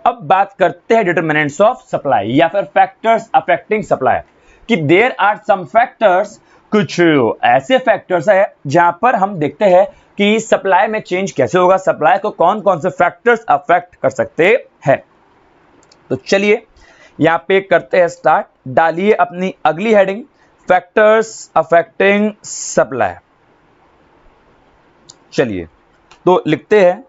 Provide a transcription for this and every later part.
अब बात करते हैं डिटरमिनेंट्स ऑफ सप्लाई या फिर फैक्टर्स अफेक्टिंग सप्लाई, कि देयर आर सम फैक्टर्स, कुछ ऐसे फैक्टर्स है जहां पर हम देखते हैं कि सप्लाई में चेंज कैसे होगा, सप्लाई को कौन कौन से फैक्टर्स अफेक्ट कर सकते हैं। तो चलिए यहां पे करते हैं स्टार्ट, डालिए अपनी अगली हेडिंग, फैक्टर्स अफेक्टिंग सप्लाई। चलिए तो लिखते हैं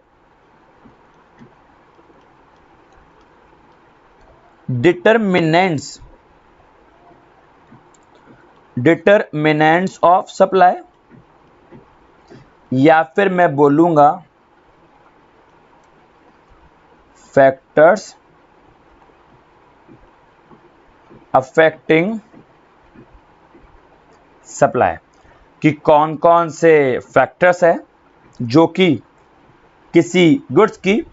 डिटरमिनेंट्स ऑफ सप्लाई, या फिर मैं बोलूंगा फैक्टर्स अफेक्टिंग सप्लाई, कि कौन कौन से फैक्टर्स है जो कि किसी गुड्स की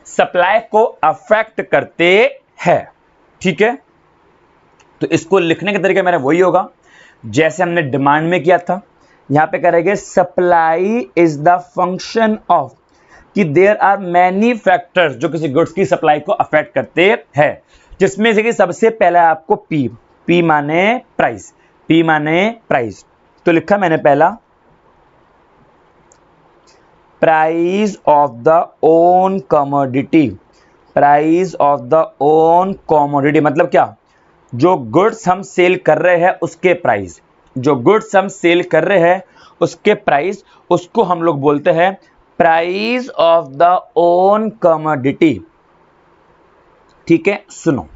सप्लाई को अफेक्ट करते हैं। ठीक है, तो इसको लिखने का तरीका मेरा वही होगा जैसे हमने डिमांड में किया था। यहां पे करेंगे supply is the function of, कि देयर आर मैनी फैक्टर्स जो किसी गुड्स की सप्लाई को अफेक्ट करते हैं, जिसमें से कि सबसे पहला आपको पी माने प्राइस, पी माने प्राइस। तो लिखा मैंने पहला price of the own commodity, price of the own commodity मतलब क्या, जो गुड्स हम सेल कर रहे हैं उसके प्राइस, जो गुड्स हम सेल कर रहे हैं उसके प्राइस, उसको हम लोग बोलते हैं price of the own commodity. ठीक है, सुनो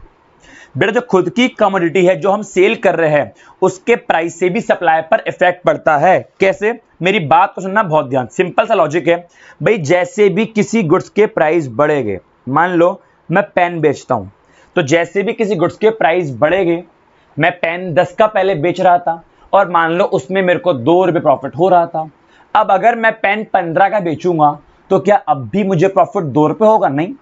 बेटा, जो खुद की कमोडिटी है जो हम सेल कर रहे हैं उसके प्राइस से भी सप्लाई पर इफेक्ट पड़ता है। कैसे, मेरी बात को सुनना बहुत ध्यान, सिंपल सा लॉजिक है भाई, जैसे भी किसी गुड्स के प्राइस बढ़ेंगे, मान लो मैं पेन बेचता हूं, तो जैसे भी किसी गुड्स के प्राइस बढ़ेंगे, मैं पेन 10 का पहले बेच रहा था और मान लो उसमें मेरे को 2 रुपए प्रॉफिट हो रहा था। अब अगर मैं पेन 15 का बेचूंगा तो क्या अब भी मुझे प्रॉफिट 2 रुपए होगा? नहीं।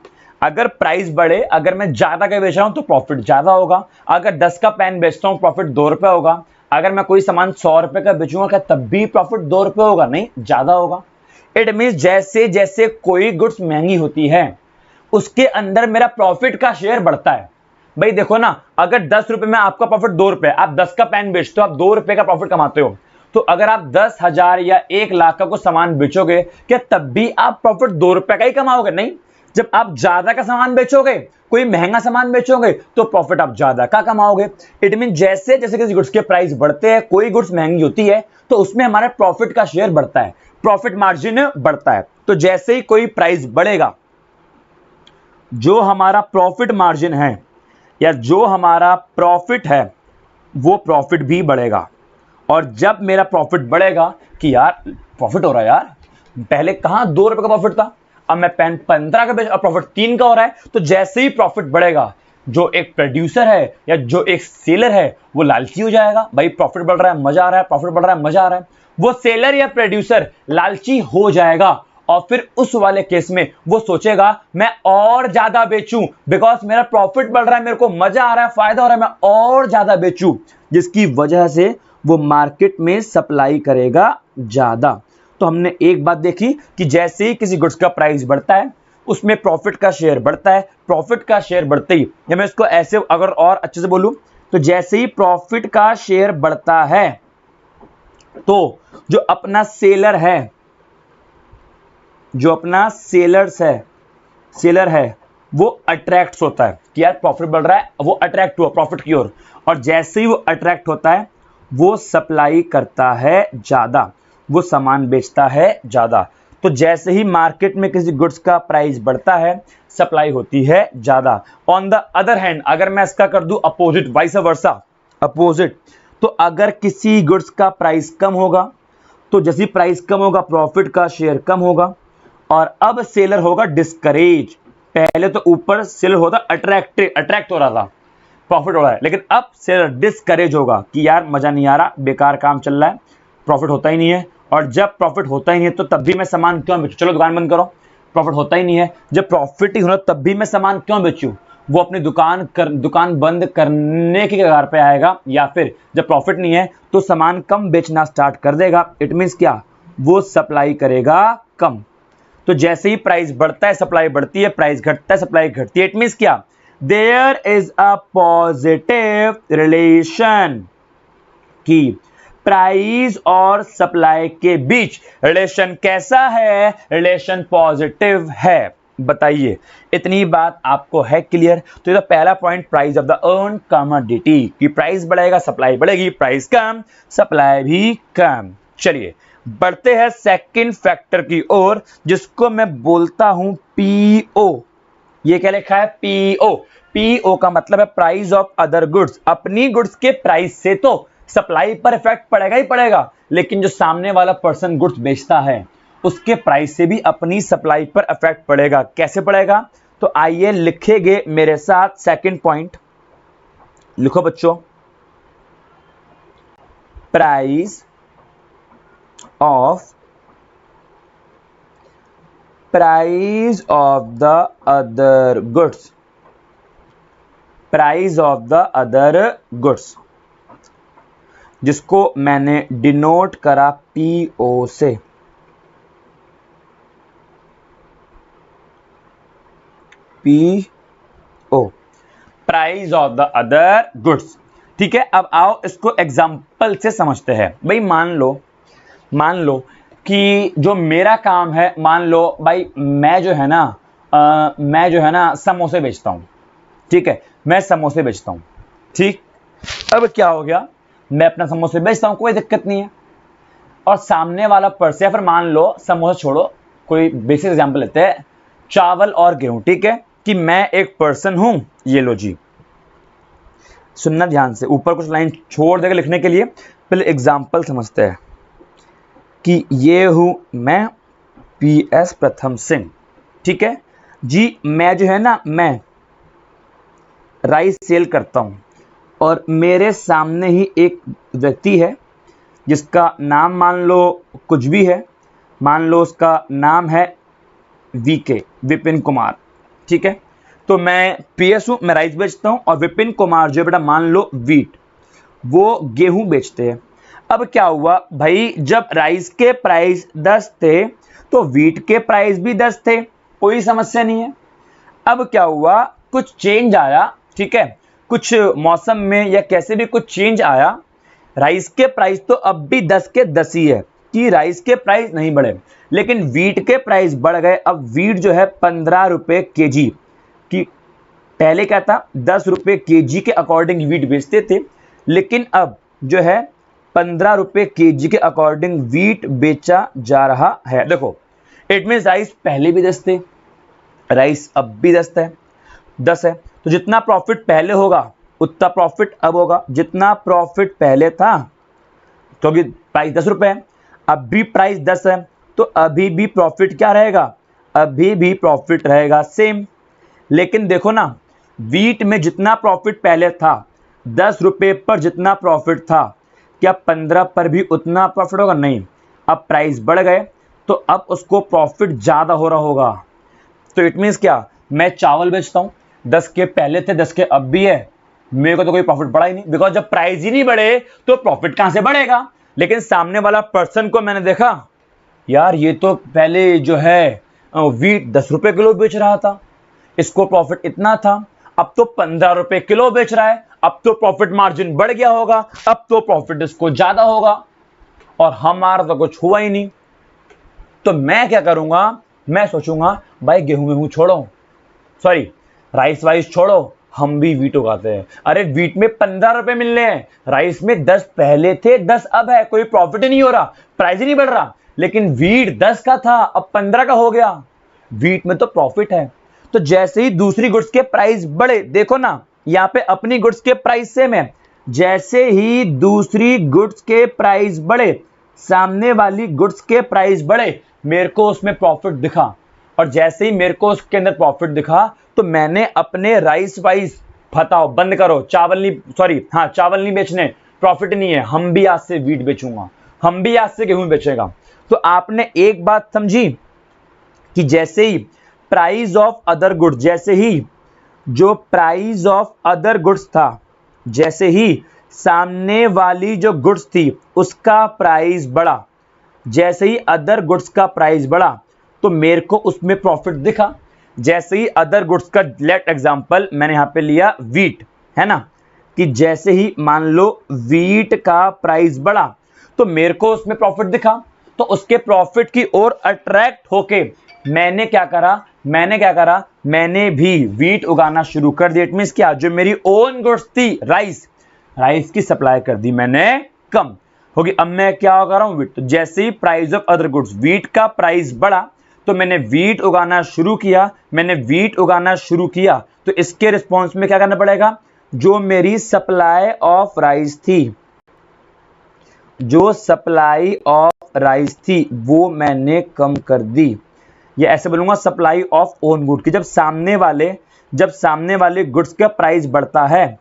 अगर प्राइस बढ़े, अगर मैं ज्यादा का बेच रहा हूं तो प्रॉफिट ज्यादा होगा। अगर 10 का पेन बेचता हूं प्रॉफिट 2 रुपए होगा। अगर मैं कोई सामान 100 रुपए का बेचूंगा क्या तब भी प्रॉफिट 2 रुपए होगा? नहीं, ज्यादा होगा। इट मींस जैसे जैसे कोई गुड्स महंगी होती है उसके अंदर मेरा प्रॉफिट का शेयर बढ़ता है। भाई देखो ना, अगर 10 रुपए में आपका प्रॉफिट 2 रुपए, आप 10 का पेन बेचते हो, आप 2 रुपए का प्रॉफिट कमाते हो, तो अगर आप 10,000 या 1 लाख का कोई सामान बेचोगे क्या तब भी आप प्रॉफिट 2 रुपए का ही कमाओगे? नहीं। जब आप ज्यादा का सामान बेचोगे, कोई महंगा सामान बेचोगे, तो प्रॉफिट आप ज्यादा का कमाओगे। इट मीन जैसे जैसे किसी गुड्स के प्राइस बढ़ते हैं, कोई गुड्स महंगी होती है तो उसमें हमारे प्रॉफिट का शेयर बढ़ता है, प्रॉफिट मार्जिन बढ़ता है। तो जैसे ही कोई प्राइस बढ़ेगा, जो हमारा प्रॉफिट मार्जिन है या जो हमारा प्रॉफिट है वो प्रॉफिट भी बढ़ेगा। और जब मेरा प्रॉफिट बढ़ेगा कि यार प्रॉफिट हो रहा है, यार पहले कहां 2 रुपए का प्रॉफिट था, अब मैं पेन 15 का बेच और प्रॉफिट 3 का हो रहा है, तो जैसे ही प्रॉफिट बढ़ेगा, जो एक प्रोड्यूसर है या जो एक सेलर है वो लालची हो जाएगा। भाई प्रॉफिट बढ़ रहा है, मजा आ रहा है, प्रॉफिट बढ़ रहा है, मजा आ रहा है। वो सेलर या प्रोड्यूसर लालची हो जाएगा और फिर उस वाले केस में वो सोचेगा मैं और ज्यादा बेचूं, बिकॉज मेरा प्रॉफिट बढ़ रहा है, मेरे को मजा आ रहा है, फायदा हो रहा है, मैं और ज्यादा बेचूं, जिसकी वजह से वो मार्केट में सप्लाई करेगा ज्यादा। तो हमने एक बात देखी कि जैसे ही किसी गुड्स का प्राइस बढ़ता है उसमें प्रॉफिट का शेयर बढ़ता है। प्रॉफिट का शेयर बढ़ते ही, या मैं इसको ऐसे अगर और अच्छे से बोलूं तो जैसे ही प्रॉफिट का शेयर बढ़ता है तो जो अपना सेलर है, जो अपना सेलर है वो अट्रैक्ट होता है कि यार प्रॉफिट बढ़ रहा है, वो अट्रैक्ट हुआ प्रॉफिट की ओर, और जैसे ही वो अट्रैक्ट होता है वो सप्लाई करता है ज्यादा, वो सामान बेचता है ज्यादा। तो जैसे ही मार्केट में किसी गुड्स का प्राइस बढ़ता है सप्लाई होती है ज्यादा। ऑन द अदर हैंड अगर मैं इसका कर दूं अपोजिट, वाइस वर्सा अपोजिट, तो अगर किसी गुड्स का प्राइस कम होगा तो जैसे प्राइस कम होगा प्रॉफिट का शेयर कम होगा, और अब सेलर होगा डिस्करेज। पहले तो ऊपर सेलर होता अट्रैक्ट हो रहा था, प्रॉफिट हो रहा है, लेकिन अब सेलर डिस्करेज होगा कि यार मजा नहीं आ रहा, बेकार काम चल रहा है, प्रॉफिट होता ही नहीं है। और जब प्रॉफिट होता ही नहीं है तो तब भी मैं सामान क्यों बेचूं, चलो दुकान बंद करो, प्रॉफिट होता ही नहीं है, जब प्रॉफिट ही हो रहा तब भी मैं सामान क्यों बेचूं। वो अपनी दुकान बंद करने की कगार पे आएगा, या फिर जब प्रॉफिट नहीं है तो सामान कम बेचना स्टार्ट कर देगा। इट मींस क्या, वो सप्लाई करेगा कम। तो जैसे ही प्राइस बढ़ता है सप्लाई बढ़ती है, प्राइस घटता है सप्लाई घटती है। इट मींस क्या, there is a positive relation कि प्राइस और सप्लाई के बीच रिलेशन कैसा है, रिलेशन पॉजिटिव है। बताइए, इतनी बात आपको है क्लियर? तो ये पहला point, price of the earn commodity, कि प्राइस बढ़ेगा सप्लाई बढ़ेगी, प्राइस कम सप्लाई भी कम। चलिए बढ़ते हैं सेकंड फैक्टर की ओर, जिसको मैं बोलता हूं पीओ। ये क्या लिखा है, पीओ। पीओ का मतलब है प्राइस ऑफ अदर गुड्स। अपनी गुड्स के प्राइस से तो सप्लाई पर इफेक्ट पड़ेगा ही पड़ेगा, लेकिन जो सामने वाला पर्सन गुड्स बेचता है उसके प्राइस से भी अपनी सप्लाई पर इफेक्ट पड़ेगा। कैसे पड़ेगा? तो आइए लिखेंगे मेरे साथ सेकंड पॉइंट। लिखो बच्चों, price of the other goods, price of the other goods, जिसको मैंने डिनोट करा पीओ से। PO, price of the other goods. ठीक है, अब आओ इसको एग्जांपल से समझते हैं। भाई मान लो कि जो मेरा काम है, मान लो भाई मैं जो है ना समोसे बेचता हूं। ठीक है, मैं समोसे बेचता हूं। ठीक, अब क्या हो गया, मैं अपना समोसे बेचता हूं, कोई दिक्कत नहीं है। और सामने वाला पर्सन, या फिर मान लो समोसा छोड़ो, कोई बेसिक एग्जांपल लेते हैं, चावल और गेहूं। ठीक है, कि मैं एक पर्सन हूं, ये लो जी, सुनना ध्यान से, ऊपर कुछ लाइन छोड़ देगा लिखने के लिए, पहले एग्जांपल समझते हैं। कि ये हूं मैं, PS प्रथम सिंह। ठीक है जी, मैं जो है ना, मैं राइस सेल करता हूं, और मेरे सामने ही एक व्यक्ति है जिसका नाम मान लो कुछ भी है, मान लो उसका नाम है VK, विपिन कुमार। ठीक है, तो मैं PS हूं, मैं राइस बेचता हूं, और विपिन कुमार जो बेटा मान लो वीट, वो गेहूं बेचते हैं। अब क्या हुआ भाई, जब राइस के प्राइस 10 थे तो वीट के प्राइस भी 10 थे, कोई समस्या नहीं है। अब क्या हुआ, कुछ चेंज आया। ठीक है, कुछ मौसम में या कैसे भी कुछ चेंज आया, राइस के प्राइस तो अब भी 10 के 10 ही है, कि राइस के प्राइस नहीं बढ़े, लेकिन वीट के प्राइस बढ़ गए। अब वीट जो है 15 रुपए केजी की, पहले क्या था 10 रुपए केजी के अकॉर्डिंग वीट बेचते थे, लेकिन अब जो है 15 रुपए केजी के अकॉर्डिंग वीट बेचा जा रहा है। देखो, इट मीन राइस पहले भी 10 थे, राइस अब भी 10 है, तो जितना प्रॉफिट पहले होगा उतना प्रॉफिट अब होगा। जितना प्रॉफिट पहले था, क्योंकि प्राइस 10 रुपए है, अब भी प्राइस 10 है, तो अभी भी प्रॉफिट क्या रहेगा, अभी भी प्रॉफिट रहेगा सेम। लेकिन देखो ना, वीट में जितना प्रॉफिट पहले था, 10 रुपए पर जितना प्रॉफिट था, क्या 15 पर भी उतना प्रॉफिट होगा? नहीं, अब प्राइस बढ़ गए तो अब उसको प्रॉफिट ज्यादा हो रहा होगा। तो इट मींस क्या, मैं चावल बेचता हूं, 10 के पहले थे, 10 के अब भी है, मेरे को तो कोई प्रॉफिट बढ़ा ही नहीं, बिकॉज जब प्राइस ही नहीं बढ़े तो प्रॉफिट कहां से बढ़ेगा। लेकिन सामने वाला पर्सन को मैंने देखा, यार ये तो पहले जो है वीट 10 रुपए किलो बेच रहा था, इसको प्रॉफिट इतना था, अब तो 15 रुपए किलो बेच रहा है, अब तो प्रॉफिट मार्जिन बढ़ गया होगा, अब तो प्रॉफिट इसको ज्यादा होगा, और हमारा तो कुछ हुआ ही नहीं। तो मैं क्या करूंगा, मैं सोचूंगा भाई गेहूं छोड़ो, सॉरी राइस वाइस छोड़ो, हम भी वीट उगाते हैं। अरे वीट में 15 रुपए मिल रहे हैं, राइस में 10 पहले थे, 10 अब है, कोई प्रॉफिट ही नहीं हो रहा, प्राइस ही नहीं बढ़ रहा, लेकिन वीट 10 का था अब 15 का हो गया, वीट में तो प्रॉफिट है। तो जैसे ही दूसरी गुड्स के प्राइस बढ़े, देखो ना यहां पे अपनी गुड्स के प्राइस सेम है, जैसे ही दूसरी गुड्स के प्राइस बढ़े, सामने वाली गुड्स के प्राइस बढ़े, मेरे को उसमें प्रॉफिट दिखा, और जैसे ही मेरे को उसके अंदर प्रॉफिट दिखा तो मैंने अपने राइस वाइस बताओ बंद करो, चावल नहीं, सॉरी हाँ चावल नहीं बेचने, प्रॉफिट नहीं है, हम भी आज से वीट बेचूंगा, हम भी आज से गेहूं बेचेगा। तो आपने एक बात समझी कि जैसे ही प्राइस ऑफ अदर गुड्स, जैसे ही जो प्राइस ऑफ अदर गुड्स था, जैसे ही सामने वाली जो गुड्स थी उसका प्राइस बढ़ा, जैसे ही अदर गुड्स का प्राइस बढ़ा, तो मेरे को उसमें प्रॉफिट दिखा। जैसे ही अदर गुड्स का लेट एग्जांपल मैंने यहां पे लिया वीट, है ना, कि जैसे ही मान लो वीट का प्राइस बढ़ा तो मेरे को उसमें प्रॉफिट दिखा, तो उसके प्रॉफिट की ओर अट्रैक्ट होके मैंने क्या करा, मैंने भी वीट उगाना शुरू कर दिया। इट मींस क्या, जो मेरी ओन गुड्स थी राइस की सप्लाई कर दी मैंने कम होगी। अब मैं क्या कर रहा हूं, वीट। तो जैसे ही price of other goods, wheat का प्राइस बढ़ा तो मैंने वीट उगाना शुरू किया, तो इसके रिस्पॉन्स में क्या करना पड़ेगा, जो मेरी सप्लाई ऑफ राइस थी वो मैंने कम कर दी। ये ऐसे बोलूंगा सप्लाई ऑफ ओन गुड की जब सामने वाले गुड्स का प्राइस बढ़ता है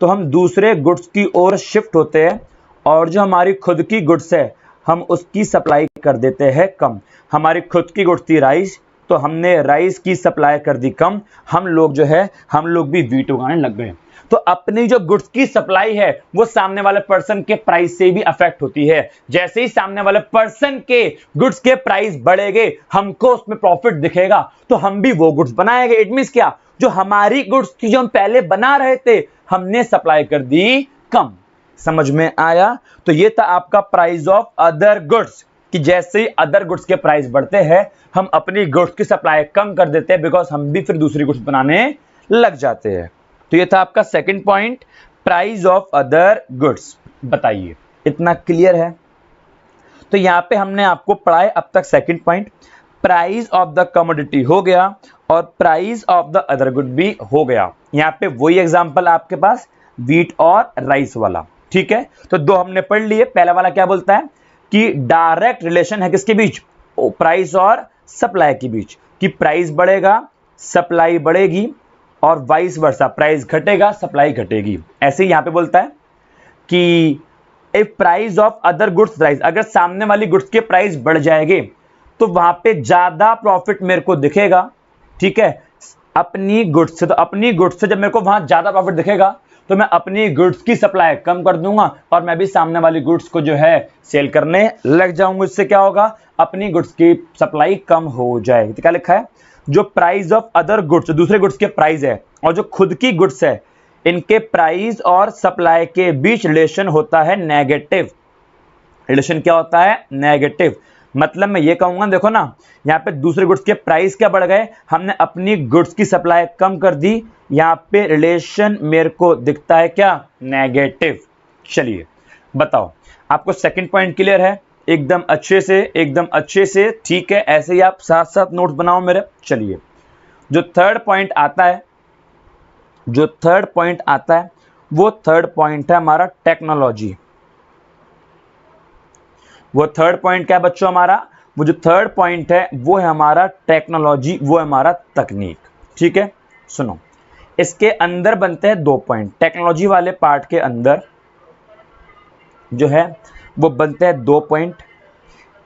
तो हम दूसरे गुड्स की ओर शिफ्ट होते हैं, और जो हमारी खुद की गुड्स है हम उसकी सप्लाई कर देते हैं कम। हमारी खुद की गुड्स थी राइस, तो हमने राइस की सप्लाई कर दी कम। हम लोग भी वीट उगाने लग गए। तो अपनी जो गुड्स की सप्लाई है वो सामने वाले पर्सन के प्राइस से भी अफेक्ट होती है। जैसे ही सामने वाले पर्सन के गुड्स के प्राइस बढ़ेंगे हमको उसमें प्रॉफिट दिखेगा, तो हम भी वो गुड्स बनाएंगे। इट मींस क्या, जो हमारी गुड्स थी जो हम पहले बना रहे थे हमने सप्लाई कर दी कम। समझ में आया? तो ये था आपका प्राइस ऑफ अदर गुड्स, कि जैसे ही अदर गुड्स के प्राइस बढ़ते हैं हम अपनी गुड्स की सप्लाई कम कर देते हैं, बिकॉज हम भी फिर दूसरी गुड्स बनाने लग जाते हैं। तो ये था आपका second point, price of other goods. बताइए इतना क्लियर है? तो यहां पे हमने आपको पढ़ाया अब तक second point, price of the commodity हो गया और price of the other good भी हो गया। यहां पे वही एग्जांपल आपके पास वीट और राइस वाला, ठीक है। तो दो हमने पढ़ लिए। पहला वाला क्या बोलता है कि डायरेक्ट रिलेशन है किसके बीच, प्राइस और सप्लाई के बीच, कि प्राइस बढ़ेगा सप्लाई बढ़ेगी और वाइस वर्सा, प्राइस घटेगा सप्लाई घटेगी। ऐसे ही यहां पे बोलता है कि if price of other goods rise, अगर सामने वाली गुड्स के प्राइस बढ़ जाएंगे तो वहां पे ज्यादा प्रॉफिट मेरे को दिखेगा, ठीक है, अपनी गुड्स से। तो अपनी गुड्स से जब मेरे को वहां ज्यादा प्रॉफिट दिखेगा तो मैं अपनी गुड्स की सप्लाई कम कर दूंगा और मैं भी सामने वाली गुड्स को जो है सेल करने लग जाऊंगा। इससे क्या होगा, अपनी गुड्स की सप्लाई कम हो जाएगी। तो क्या लिखा है, जो प्राइस ऑफ अदर गुड्स, दूसरे गुड्स के प्राइस है, और जो खुद की गुड्स है, इनके प्राइस और सप्लाई के बीच रिलेशन होता है नेगेटिव। रिलेशन क्या होता है, नेगेटिव। मतलब मैं ये कहूंगा, देखो ना, यहाँ पे दूसरे गुड्स के प्राइस क्या बढ़ गए, हमने अपनी गुड्स की सप्लाई कम कर दी, यहाँ पे रिलेशन मेरे को दिखता है क्या, नेगेटिव। चलिए बताओ, आपको सेकंड पॉइंट क्लियर है? एकदम अच्छे से, ठीक है। ऐसे ही आप साथ साथ नोट्स बनाओ मेरे। चलिए, जो थर्ड पॉइंट आता है वो थर्ड पॉइंट है हमारा टेक्नोलॉजी। वो थर्ड पॉइंट क्या है बच्चों हमारा, वो जो थर्ड पॉइंट है वो है हमारा टेक्नोलॉजी, वो है हमारा तकनीक, ठीक है। सुनो, इसके अंदर बनते हैं दो पॉइंट। टेक्नोलॉजी वाले पार्ट के अंदर जो है वो बनते हैं दो पॉइंट।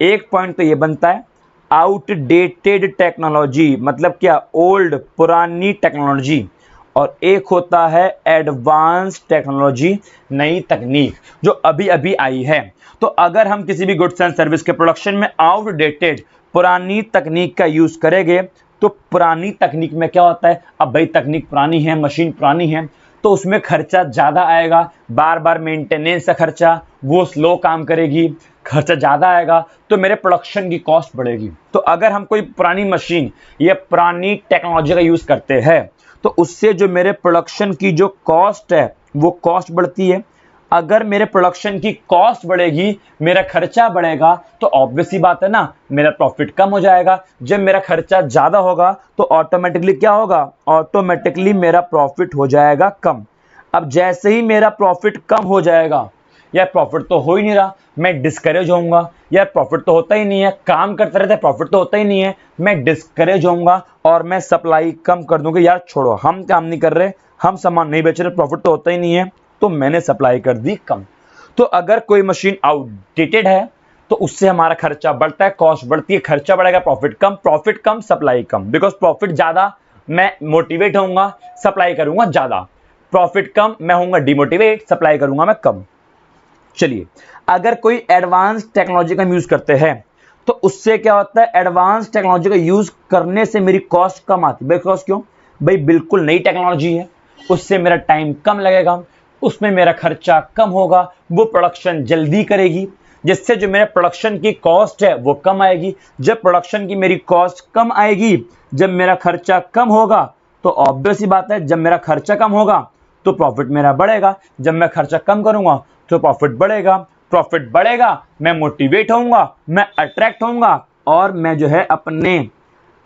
एक पॉइंट तो ये बनता है आउटडेटेड टेक्नोलॉजी, मतलब क्या, ओल्ड पुरानी टेक्नोलॉजी, और एक होता है एडवांस टेक्नोलॉजी, नई तकनीक जो अभी अभी आई है। तो अगर हम किसी भी गुड्स एंड सर्विस के प्रोडक्शन में आउटडेटेड पुरानी तकनीक का यूज करेंगे तो पुरानी तकनीक में क्या होता है, अब भाई तकनीक पुरानी है, मशीन पुरानी है, तो उसमें खर्चा ज्यादा आएगा, बार बार मेंटेनेंस का खर्चा, वो स्लो काम करेगी, खर्चा ज्यादा आएगा, तो मेरे प्रोडक्शन की कॉस्ट बढ़ेगी। तो अगर हम कोई पुरानी मशीन या पुरानी टेक्नोलॉजी का यूज करते हैं तो उससे जो मेरे प्रोडक्शन की जो कॉस्ट है वो कॉस्ट बढ़ती है। अगर मेरे प्रोडक्शन की कॉस्ट बढ़ेगी, मेरा खर्चा बढ़ेगा, तो ऑब्वियस सी बात है ना, मेरा प्रॉफिट कम हो जाएगा। जब मेरा खर्चा ज्यादा होगा तो ऑटोमेटिकली क्या होगा, ऑटोमेटिकली मेरा प्रॉफिट हो जाएगा कम। अब जैसे ही मेरा प्रॉफिट कम हो जाएगा, यार प्रॉफिट तो हो ही नहीं रहा, मैं डिस्करेज होऊंगा, यार प्रॉफिट तो होता ही नहीं है, काम करते रहते प्रॉफिट तो होता ही नहीं है, मैं डिस्करेज होऊंगा और मैं सप्लाई कम कर दूंगा। यार छोड़ो, हम काम नहीं कर रहे, हम सामान नहीं बेच रहे, प्रॉफिट तो होता ही नहीं है, तो मैंने सप्लाई कर दी कम। तो अगर कोई मशीन आउटडेटेड है तो उससे हमारा खर्चा बढ़ता है, कॉस्ट बढ़ती है, खर्चा बढ़ेगा, profit come supply come, because profit ज्यादा मैं मोटिवेट होऊंगा, सप्लाई करूंगा ज्यादा, प्रॉफिट कम मैं होऊंगा डिमोटिवेट, सप्लाई करूंगा मैं कम। चलिए, अगर कोई एडवांस टेक्नोलॉजी का यूज करते हैं तो उससे क्या होता है, एडवांस टेक्नोलॉजी का यूज करने से मेरी कॉस्ट कम आती है। बिकॉज क्यों भाई, बिल्कुल नई टेक्नोलॉजी है, उससे मेरा टाइम कम लगेगा, उसमें मेरा खर्चा कम होगा, वो प्रोडक्शन जल्दी करेगी, जिससे जो मेरे प्रोडक्शन की कॉस्ट है वो कम आएगी। जब प्रोडक्शन की मेरी कॉस्ट कम आएगी, जब मेरा खर्चा कम होगा, तो ऑब्वियस ही बात है, जब मेरा खर्चा कम होगा तो प्रॉफिट मेरा बढ़ेगा, जब मैं खर्चा कम करूंगा तो प्रॉफिट बढ़ेगा, प्रॉफिट बढ़ेगा, मैं मोटिवेट होऊंगा, मैं अट्रैक्ट होऊंगा, और मैं जो है अपने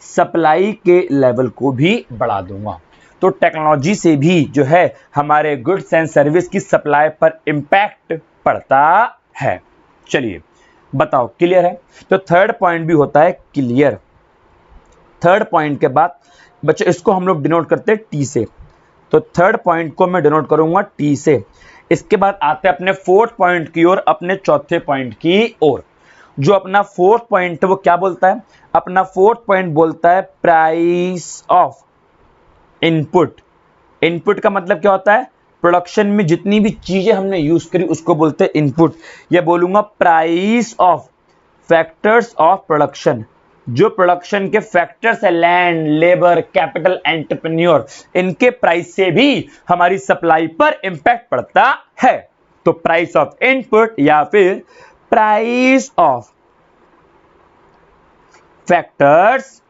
सप्लाई के लेवल को भी बढ़ा दूंगा। तो टेक्नोलॉजी से भी जो है हमारे गुड्स एंड सर्विस की सप्लाई पर इंपैक्ट पड़ता है। चलिए बताओ, क्लियर है? तो थर्ड पॉइंट भी होता है क्लियर। थर्ड पॉइंट के बाद बच्चों इसको हम लोग डिनोट करते हैं टी से, तो थर्ड पॉइंट को मैं डिनोट करूंगा टी से। इसके बाद आते हैं अपने फोर्थ पॉइंट की ओर, अपने चौथे पॉइंट की ओर। जो अपना फोर्थ पॉइंट है वो क्या बोलता है? अपना फोर्थ पॉइंट बोलता है प्राइस ऑफ इनपुट। इनपुट का मतलब क्या होता है? प्रोडक्शन में जितनी भी चीजें हमने यूज करी उसको बोलते हैं इनपुट। या बोलूंगा price of factors of production. जो प्रोडक्शन के फैक्टर्स है, लैंड, लेबर, कैपिटल, एंटरप्रेन्योर, इनके प्राइस से भी हमारी सप्लाई पर इंपैक्ट पड़ता है। तो प्राइस ऑफ इनपुट या फिर price of factors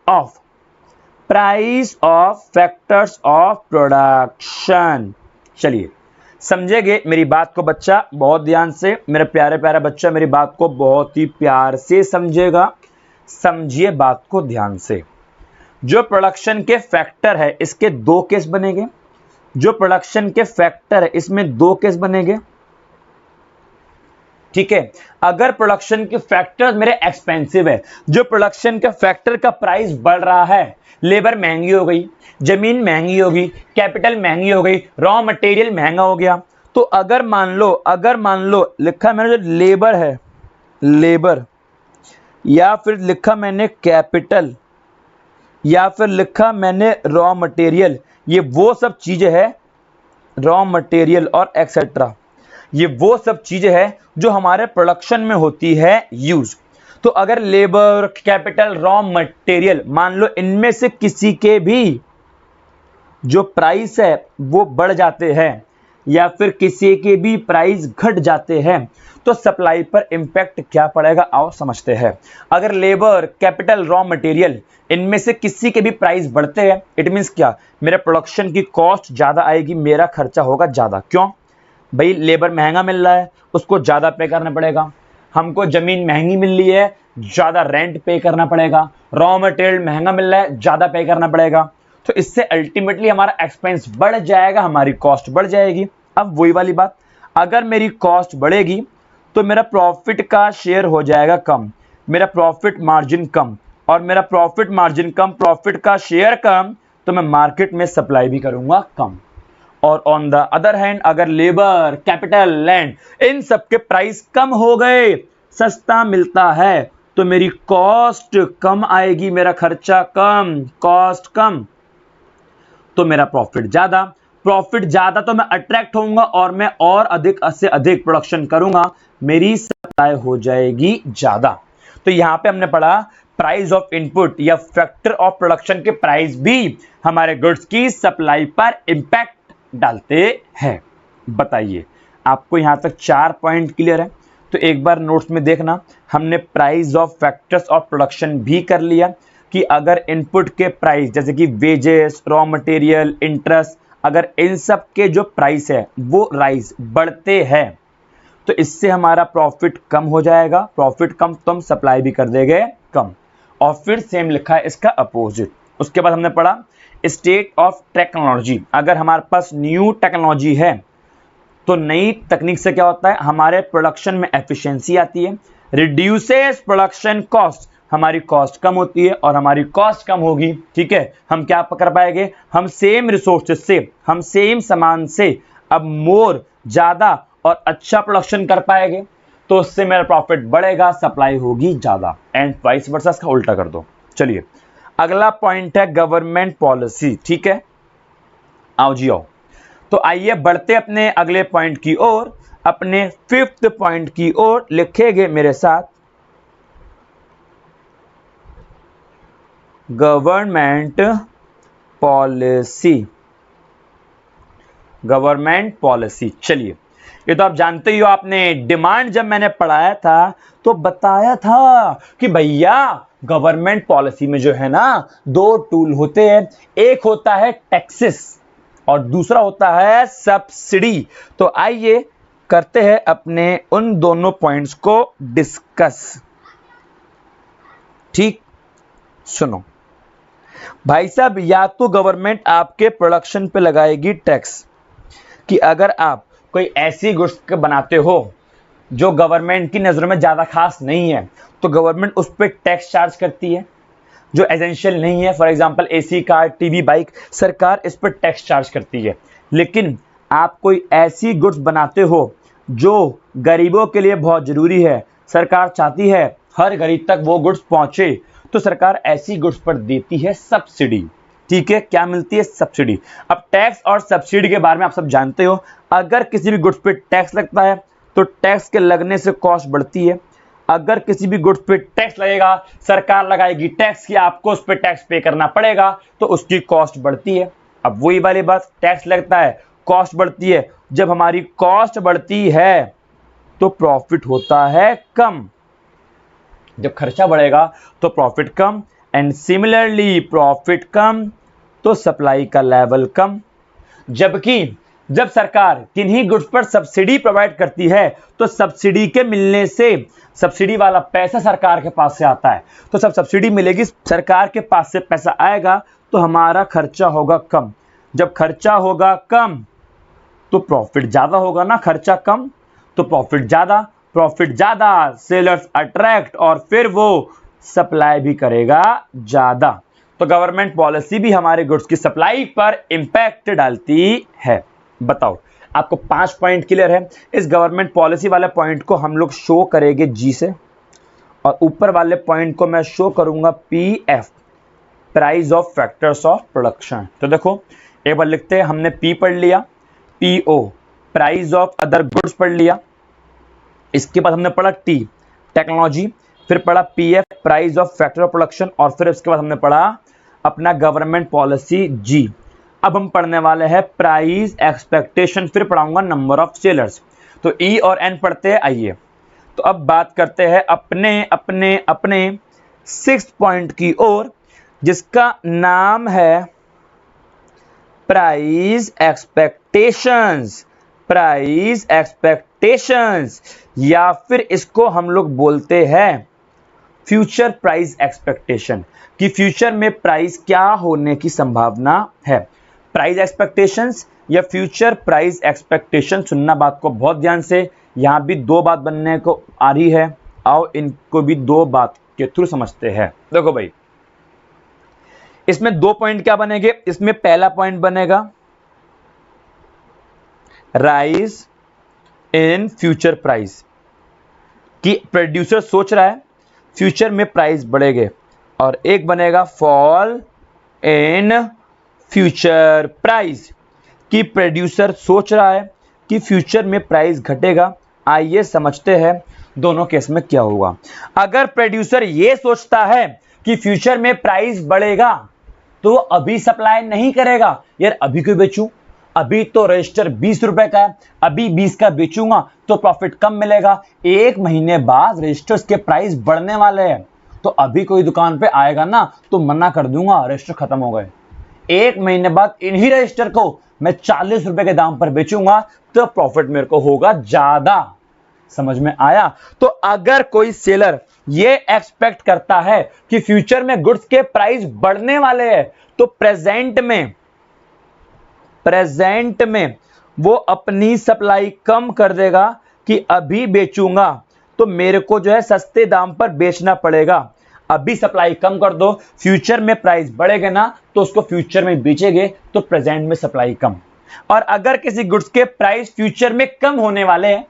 of production. चलिए समझेंगे मेरी बात को बच्चा बहुत ध्यान से, मेरा प्यारे प्यारा बच्चा मेरी बात को बहुत ही प्यार से समझेगा। समझिए बात को ध्यान से। जो प्रोडक्शन के फैक्टर है इसके दो केस बनेंगे। जो प्रोडक्शन के फैक्टर है इसमें दो केस बनेंगे, ठीक है। अगर प्रोडक्शन के फैक्टर मेरे एक्सपेंसिव है, जो प्रोडक्शन के फैक्टर का प्राइस बढ़ रहा है, लेबर महंगी हो गई, जमीन महंगी हो गई, कैपिटल महंगी हो गई, रॉ मटेरियल महंगा हो गया, तो अगर मान लो लिखा मैंने जो लेबर है, लेबर, या फिर लिखा मैंने कैपिटल, या फिर लिखा मैंने रॉ मटेरियल, ये वो सब चीजें है, रॉ मटेरियल और एक्सेट्रा, ये वो सब चीजें हैं जो हमारे प्रोडक्शन में होती है यूज। तो अगर लेबर, कैपिटल, रॉ मटेरियल, मान लो इनमें से किसी के भी जो प्राइस है वो बढ़ जाते हैं, या फिर किसी के भी प्राइस घट जाते हैं, तो सप्लाई पर इंपैक्ट क्या पड़ेगा, आओ समझते हैं। अगर लेबर, कैपिटल, रॉ मटेरियल, इनमें से किसी के भी प्राइस बढ़ते हैं, इट मींस क्या, मेरे प्रोडक्शन की कॉस्ट ज्यादा आएगी, मेरा खर्चा होगा ज्यादा। क्यों भाई? लेबर महंगा मिल रहा है, उसको ज्यादा पे करना पड़ेगा। हमको जमीन महंगी मिल रही है, ज्यादा रेंट पे करना पड़ेगा। रॉ मटेरियल महंगा मिल रहा है, ज्यादा पे करना पड़ेगा। तो इससे अल्टीमेटली हमारा एक्सपेंस बढ़ जाएगा, हमारी कॉस्ट बढ़ जाएगी। अब वही वाली बात, अगर मेरी कॉस्ट बढ़ेगी तो मेरा प्रॉफिट का शेयर हो जाएगा कम, मेरा प्रॉफिट मार्जिन कम, और मेरा प्रॉफिट मार्जिन कम, प्रॉफिट का शेयर कम, तो मैं मार्केट में सप्लाई भी करूंगा कम। और ऑन द अदर हैंड, अगर लेबर, कैपिटल, लैंड, इन सब के प्राइस कम हो गए, सस्ता मिलता है, तो मेरी कॉस्ट कम आएगी, मेरा खर्चा कम, कॉस्ट कम, तो मेरा प्रॉफिट ज्यादा। प्रॉफिट ज्यादा तो मैं अट्रैक्ट होऊंगा और मैं और अधिक से अधिक प्रोडक्शन करूंगा, मेरी सप्लाई हो जाएगी ज्यादा। तो यहां पे हमने पढ़ा प्राइस ऑफ इनपुट या फैक्टर ऑफ प्रोडक्शन के प्राइस भी हमारे गुड्स की सप्लाई पर इंपैक्ट डालते हैं। बताइए आपको यहां तक 4 पॉइंट क्लियर है? तो एक बार नोट्स में देखना, हमने price of factors of production भी कर लिया कि अगर इनपुट के प्राइस जैसे कि वेजेस, रॉ मटेरियल, इंटरेस्ट, अगर इन सब के जो प्राइस है वो राइज बढ़ते हैं तो इससे हमारा प्रॉफिट कम हो जाएगा। प्रॉफिट कम तो हम सप्लाई भी कर देंगे कम। और फिर सेम लिखा है इसका अपोजिट। उसके बाद हमने पढ़ा स्टेट ऑफ टेक्नोलॉजी। अगर हमारे पास न्यू टेक्नोलॉजी है तो नई तकनीक से क्या होता है, हमारे प्रोडक्शन में एफिशिएंसी आती है, रिड्यूसेस प्रोडक्शन कॉस्ट, हमारी कॉस्ट कम होती है, और हमारी कॉस्ट कम होगी, ठीक है, हम क्या कर पाएंगे, हम सेम रिसोर्सेज से, हम सेम सामान से अब मोर, ज्यादा और अच्छा प्रोडक्शन कर पाएंगे, तो उससे मेरा प्रॉफिट बढ़ेगा, सप्लाई होगी ज्यादा, एंड वाइस वर्सा, इसका उल्टा कर दो। चलिए अगला पॉइंट है गवर्नमेंट पॉलिसी, ठीक है, आओ जी आओ। तो आइए बढ़ते अपने अगले पॉइंट की ओर, अपने फिफ्थ पॉइंट की ओर। लिखेंगे मेरे साथ, गवर्नमेंट पॉलिसी, गवर्नमेंट पॉलिसी। चलिए, ये तो आप जानते ही हो, आपने डिमांड जब मैंने पढ़ाया था तो बताया था कि भैया गवर्नमेंट पॉलिसी में जो है ना, दो टूल होते हैं, एक होता है टैक्सेस और दूसरा होता है सब्सिडी। तो आइए करते हैं अपने उन दोनों पॉइंट्स को डिस्कस। ठीक, सुनो भाई साहब, या तो गवर्नमेंट आपके प्रोडक्शन पे लगाएगी टैक्स, कि अगर आप कोई ऐसी गुड्स बनाते हो जो गवर्नमेंट की नजरों में ज्यादा खास नहीं है, तो गवर्नमेंट उस पर टैक्स चार्ज करती है। जो एसेंशियल नहीं है, for example AC, car, TV, bike, सरकार इस पर टैक्स चार्ज करती है। लेकिन आप कोई ऐसी गुड्स बनाते हो जो गरीबों के लिए बहुत जरूरी है, सरकार चाहती है हर गरीब तक वो गुड्स पहुंचे, तो सरकार ऐसी गुड्स पर देती है सब्सिडी। ठीक है, क्या मिलती है? सब्सिडी। अब टैक्स और सब्सिडी के बारे में आप सब जानते हो। अगर किसी भी गुड्स पे टैक्स लगता है तो टैक्स के लगने से कॉस्ट बढ़ती है। अगर किसी भी गुड्स पे टैक्स लगेगा, सरकार लगाएगी टैक्स कि आपको उस पे टैक्स पे करना पड़ेगा, तो उसकी कॉस्ट बढ़ती है। अब वही वाली बात, टैक्स लगता है, कॉस्ट बढ़ती है। जब हमारी कॉस्ट बढ़ती है तो प्रॉफिट होता है कम। जब खर्चा बढ़ेगा तो प्रॉफिट कम, एंड सिमिलरली प्रॉफिट कम तो सप्लाई का लेवल कम। जबकि जब सरकार किन्हीं गुड्स पर सब्सिडी प्रोवाइड करती है तो सब्सिडी के मिलने से सब्सिडी वाला पैसा सरकार के पास से आता है। तो सब सब्सिडी मिलेगी, सरकार के पास से पैसा आएगा, तो हमारा खर्चा होगा कम। जब खर्चा होगा कम तो प्रॉफिट ज्यादा होगा ना, खर्चा कम तो प्रॉफिट ज्यादा, प्रॉफिट ज्यादा, सेलर्स अट्रैक्ट और फिर वो सप्लाई भी करेगा ज्यादा। तो गवर्नमेंट पॉलिसी भी हमारे गुड्स की सप्लाई पर इंपैक्ट डालती है। बताओ, आपको 5 पॉइंट क्लियर है? इस गवर्नमेंट पॉलिसी वाले पॉइंट को हम लोग शो करेंगे जी से, और ऊपर वाले पॉइंट को मैं शो करूंगा PF, price of factors of production. तो देखो, एक बार लिखते हैं, हमने पी पढ़ लिया, PO price of other goods पढ़ लिया, इसके बाद हमने पढ़ा टी टेक्नोलॉजी, फिर पढ़ा PF price of factor of production, और फिर इसके बाद हमने पढ़ा अपना गवर्नमेंट पॉलिसी जी। अब हम पढ़ने वाले हैं प्राइस एक्सपेक्टेशन, फिर पढ़ाऊंगा नंबर ऑफ सेलर्स। तो ई और एन पढ़ते हैं। आइए, तो अब बात करते हैं अपने अपने अपने 6th पॉइंट की ओर, जिसका नाम है प्राइस एक्सपेक्टेशंस। प्राइस एक्सपेक्टेशंस, या फिर इसको हम लोग बोलते हैं फ्यूचर प्राइस एक्सपेक्टेशन, कि फ्यूचर में प्राइस क्या होने की संभावना है। प्राइस एक्सपेक्टेशंस या फ्यूचर प्राइस एक्सपेक्टेशन, सुनना बात को बहुत ध्यान से, यहां भी दो बात बनने को आ रही है। आओ इनको भी दो बात के थ्रू समझते हैं। देखो भाई, इसमें 2 पॉइंट क्या बनेंगे? इसमें पहला पॉइंट बनेगा राइज इन फ्यूचर प्राइस, कि प्रोड्यूसर सोच रहा है फ्यूचर में प्राइस बढ़ेंगे, और एक बनेगा फॉल इन फ्यूचर प्राइस, कि प्रोड्यूसर सोच रहा है कि फ्यूचर में प्राइस घटेगा। आइए समझते हैं दोनों केस में क्या होगा। अगर प्रोड्यूसर ये सोचता है कि फ्यूचर में प्राइस बढ़ेगा तो वो अभी सप्लाई नहीं करेगा। यार अभी क्यों बेचूं, अभी तो रजिस्टर 20 रुपए का है, अभी 20 का बेचूंगा तो प्रॉफिट कम मिलेगा। 1 महीने बाद रजिस्टर्स के प्राइस बढ़ने वाले हैं, तो अभी कोई दुकान पे आएगा ना तो मना कर दूंगा, रजिस्टर खत्म हो गए। 1 महीने बाद इन्हीं रजिस्टर को मैं 40 रुपए के दाम पर बेचूंगा तो प्रॉफिट मेरे को होगा ज्यादा। समझ में आया? तो अगर कोई सेलर ये एक्सपेक्ट करता है कि फ्यूचर में गुड्स के प्राइस बढ़ने वाले हैं, तो प्रेजेंट में वो अपनी सप्लाई कम कर देगा कि अभी बेचूंगा तो मेरे को जो है सस्ते दाम पर बेचना पड़ेगा। अभी सप्लाई कम कर दो, फ्यूचर में प्राइस बढ़ेगा ना तो उसको फ्यूचर में बेचेंगे, तो प्रेजेंट में सप्लाई कम। और अगर किसी गुड्स के प्राइस फ्यूचर में कम होने वाले हैं,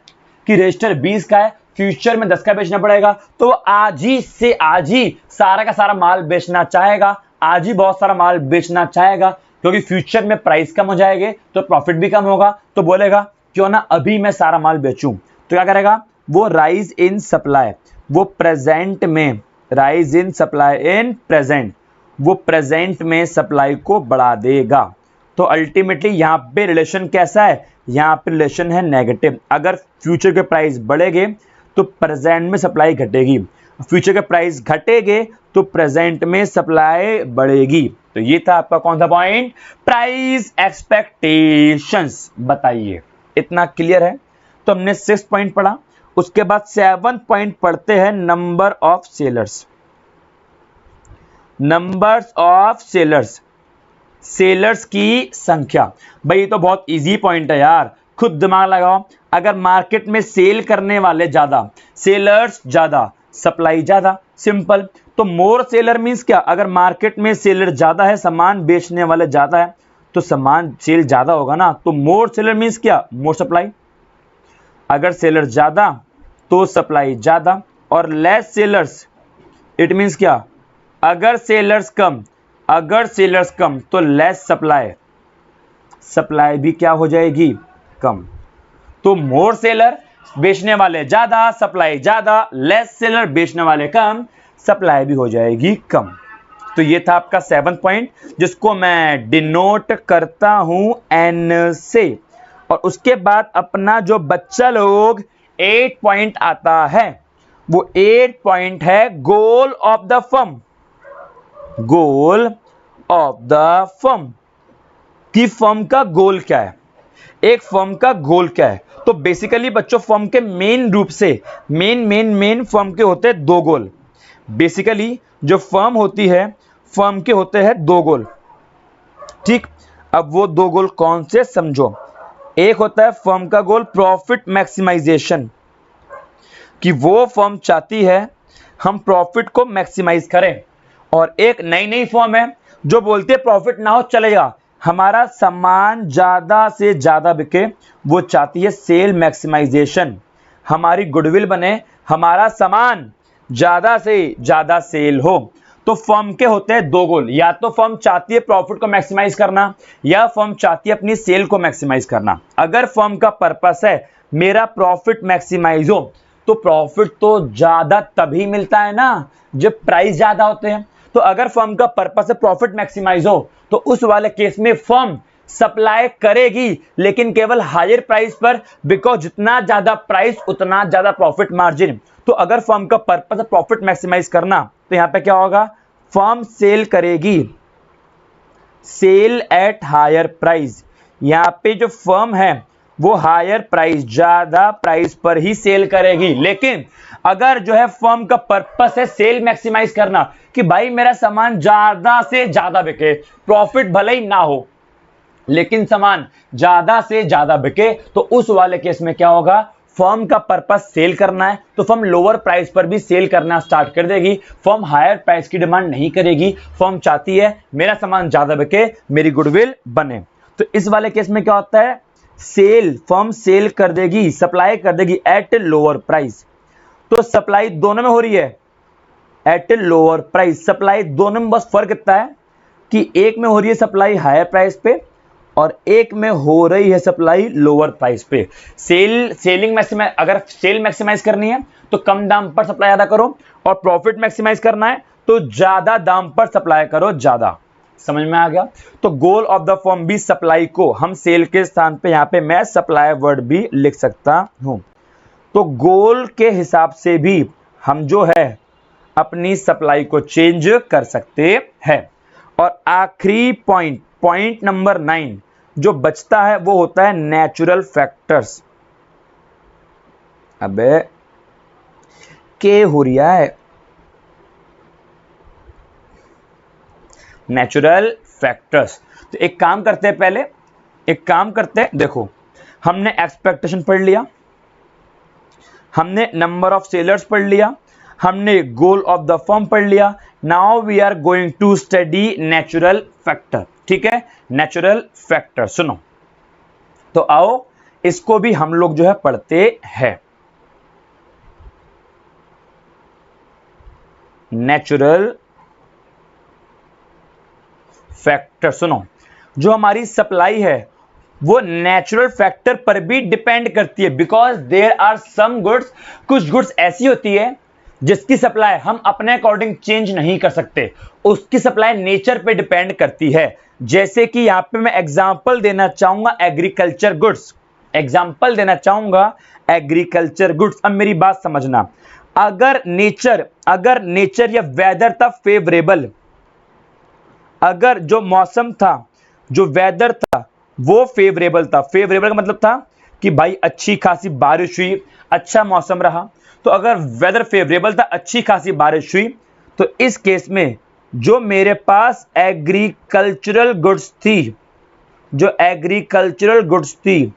कि रजिस्टर 20 का है, फ्यूचर में 10 का बेचना पड़ेगा, तो आज ही सारा का सारा माल बेचना चाहेगा, आज ही बहुत सारा माल बेचना चाहेगा, क्योंकि फ्यूचर में प्राइस कम हो जाएंगे तो प्रॉफिट भी कम होगा। तो बोलेगा क्यों ना अभी मैं सारा माल बेचूं। तो क्या करेगा वो? राइज इन सप्लाई, वो प्रेजेंट में rise in supply in present, वो प्रेजेंट में सप्लाई को बढ़ा देगा। तो अल्टीमेटली यहाँ पे रिलेशन कैसा है, यहाँ पे रिलेशन है नेगेटिव। अगर फ्यूचर के प्राइस बढ़ेंगे तो प्रेजेंट में सप्लाई घटेगी, फ्यूचर के प्राइस घटेंगे तो प्रेजेंट में सप्लाई बढ़ेगी। तो ये था आपका कौन सा पॉइंट, प्राइस एक्सपेक्टेशंस। बताइए इतना क्लियर है। तो हमने 6 पॉइंट पढ़ा, उसके बाद 7 पॉइंट पढ़ते हैं number of sellers. Numbers of sellers, sellers की संख्या। भाई ये तो बहुत इजी पॉइंट है यार, खुद दिमाग लगाओ। अगर मार्केट में सेल करने वाले ज्यादा, सेलर्स ज्यादा, सप्लाई ज्यादा, सिंपल। तो मोर सेलर मींस क्या, अगर मार्केट में सेलर ज्यादा है, सामान बेचने वाले ज्यादा है, तो सामान सेल ज्यादा होगा ना। तो मोर सेलर मींस क्या, मोर सप्लाई। अगर सेलर ज्यादा तो सप्लाई ज्यादा, और लेस सेलर्स इट मींस क्या, अगर सेलर्स कम, अगर सेलर्स कम तो लेस सप्लाई, सप्लाई भी क्या हो जाएगी, कम। तो मोर सेलर बेचने वाले ज्यादा, सप्लाई ज्यादा, लेस सेलर बेचने वाले कम, सप्लाई भी हो जाएगी कम। तो ये था आपका 7 पॉइंट, जिसको मैं डिनोट करता हूं एन से। और उसके बाद अपना जो बच्चा लोग 8 पॉइंट आता है, वो 8 पॉइंट है goal of the firm. Goal of the firm, कि फर्म का गोल क्या है, एक फर्म का गोल क्या है। तो बेसिकली बच्चों फर्म के मेन रूप से मेन फर्म के होते हैं 2 गोल। बेसिकली जो फर्म होती है, फर्म के होते हैं 2 गोल, ठीक। अब वो 2 गोल कौन से, समझो। एक होता है फर्म का गोल प्रॉफिट मैक्सिमाइजेशन, कि वो फर्म चाहती है हम प्रॉफिट को मैक्सिमाइज करें। और एक नई फर्म है जो बोलती है प्रॉफिट ना हो चलेगा, हमारा सामान ज्यादा से ज्यादा बिके, वो चाहती है सेल मैक्सिमाइजेशन, हमारी गुडविल बने, हमारा सामान ज्यादा से ज्यादा सेल हो। तो फर्म के होते हैं 2 गोल, या तो फर्म चाहती है प्रॉफिट को मैक्सिमाइज करना, या फर्म चाहती है अपनी सेल को मैक्सिमाइज करना। अगर फर्म का पर्पस है मेरा प्रॉफिट मैक्सिमाइज हो, तो प्रॉफिट तो ज्यादा तभी मिलता है ना जब प्राइस ज्यादा होते हैं। तो अगर फर्म का पर्पस है प्रॉफिट मैक्सिमाइज हो, तो उस वाले केस में फर्म सप्लाई करेगी, लेकिन केवल हायर प्राइस पर, बिकॉज जितना ज्यादा प्राइस उतना ज्यादा प्रॉफिट मार्जिन। तो अगर फर्म का पर्पस है प्रॉफिट मैक्सिमाइज करना, तो यहां पे क्या होगा, फर्म सेल करेगी, सेल एट हायर प्राइस। यहां पे जो फर्म है वो हायर प्राइस, ज्यादा प्राइस पर ही सेल करेगी। लेकिन अगर जो है फर्म का पर्पस है सेल मैक्सिमाइज करना, कि भाई मेरा सामान ज्यादा से ज्यादा बिके, प्रॉफिट भले ही ना हो लेकिन सामान ज्यादा से ज्यादा बिके, तो उस वाले केस में क्या होगा, फर्म का पर्पस सेल करना है, तो फर्म लोअर प्राइस पर भी सेल करना स्टार्ट कर देगी। फर्म हायर प्राइस की डिमांड नहीं करेगी, फर्म चाहती है मेरा सामान ज्यादा बिके, मेरी गुडविल बने। तो इस वाले केस में क्या होता है, सेल, फर्म सेल कर देगी, सप्लाई कर देगी एट लोअर प्राइस। तो सप्लाई दोनों में हो रही है एट लोअर प्राइस, सप्लाई दोनों में बस फर्क इतना है कि एक में हो रही है सप्लाई हायर प्राइस पे, और एक में हो रही है सप्लाई लोअर प्राइस पे। सेलिंग मैक्सिमाइज, अगर सेल मैक्सिमाइज करनी है तो कम दाम पर सप्लाई ज्यादा करो, और प्रॉफिट मैक्सिमाइज करना है तो ज्यादा दाम पर सप्लाई करो ज्यादा। समझ में आ गया। तो गोल ऑफ द फर्म भी सप्लाई को, हम सेल के स्थान पे यहां पे मैं सप्लाई वर्ड भी लिख सकता हूं। तो गोल के हिसाब से भी हम जो है अपनी सप्लाई को चेंज कर सकते हैं। और आखिरी पॉइंट, पॉइंट नंबर 9 जो बचता है वो होता है नेचुरल फैक्टर्स। अबे के हो रहा है, नेचुरल फैक्टर्स। तो एक काम करते हैं, पहले एक काम करते हैं, देखो हमने एक्सपेक्टेशन पढ़ लिया, हमने नंबर ऑफ सेलर्स पढ़ लिया, हमने गोल ऑफ द फर्म पढ़ लिया। Now we are going to study natural factor. ठीक है, नेचुरल फैक्टर सुनो, तो आओ इसको भी हम लोग जो है पढ़ते हैं। नेचुरल फैक्टर सुनो, जो हमारी सप्लाई है वो नेचुरल फैक्टर पर भी डिपेंड करती है, because there are some goods, कुछ गुड्स ऐसी होती है जिसकी सप्लाई हम अपने अकॉर्डिंग चेंज नहीं कर सकते, उसकी सप्लाई नेचर पे डिपेंड करती है। जैसे कि यहां पे मैं एग्जांपल देना चाहूंगा एग्रीकल्चर गुड्स, एग्जांपल देना चाहूंगा एग्रीकल्चर गुड्स। अब मेरी बात समझना, अगर नेचर या वेदर था फेवरेबल, अगर जो मौसम था, जो वेदर था वो फेवरेबल था, फेवरेबल का मतलब था कि भाई अच्छी खासी बारिश हुई, अच्छा मौसम रहा, तो अगर वेदर फेवरेबल था, अच्छी खासी बारिश हुई, तो इस केस में जो मेरे पास एग्रीकल्चरल गुड्स थी, जो एग्रीकल्चरल गुड्स थी,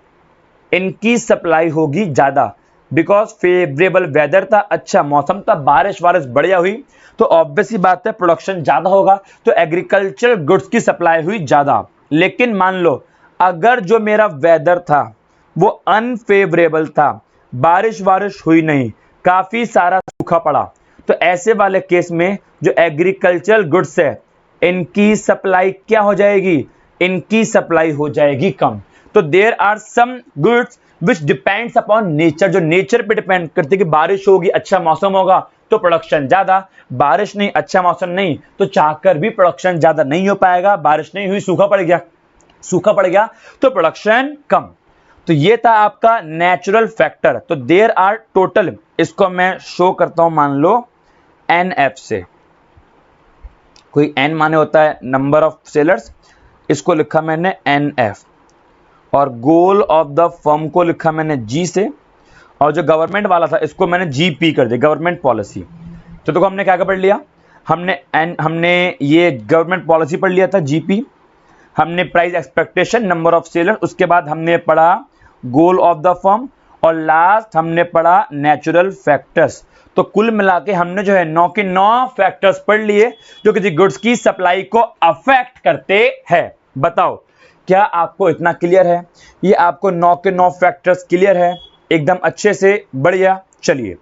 इनकी सप्लाई होगी ज्यादा, बिकॉज फेवरेबल वेदर था, अच्छा मौसम था, बारिश बढ़िया हुई, तो ऑब्वियसली बात है प्रोडक्शन ज्यादा होगा, तो एग्रीकल्चरल गुड्स की सप्लाई हुई ज्यादा। लेकिन मान लो अगर जो मेरा वेदर था वो अनफेवरेबल था, बारिश हुई नहीं, काफी सारा सूखा पड़ा, तो ऐसे वाले केस में जो एग्रीकल्चरल गुड्स है इनकी सप्लाई क्या हो जाएगी, इनकी सप्लाई हो जाएगी कम। तो there are some goods which depends upon nature, जो नेचर पे डिपेंड करती है कि बारिश होगी, अच्छा मौसम होगा तो प्रोडक्शन ज्यादा, बारिश नहीं, अच्छा मौसम नहीं, तो चाहकर भी प्रोडक्शन ज्यादा नहीं हो पाएगा, बारिश नहीं हुई, सूखा पड़ गया तो प्रोडक्शन कम। तो ये था आपका नेचुरल फैक्टर। तो देयर आर टोटल, इसको मैं शो करता हूं, मान लो NF से, कोई N माने होता है नंबर ऑफ सेलर्स, इसको लिखा मैंने NF, और गोल ऑफ द फर्म को लिखा मैंने G से, और जो गवर्नमेंट वाला था इसको मैंने GP कर दिया, गवर्नमेंट पॉलिसी। तो देखो हमने क्या पढ़ लिया, हमने ये गवर्नमेंट पॉलिसी पढ़ लिया था GP, हमने price expectation, number of seller, उसके बाद हमने पढ़ा गोल ऑफ द फर्म, और लास्ट हमने पढ़ा नेचुरल फैक्टर्स। तो कुल मिला के हमने जो है 9 के 9 फैक्टर्स पढ़ लिए जो किसी गुड्स की सप्लाई को अफेक्ट करते हैं। बताओ क्या आपको इतना क्लियर है? ये आपको 9 के 9 फैक्टर्स क्लियर है एकदम अच्छे से? बढ़िया, चलिए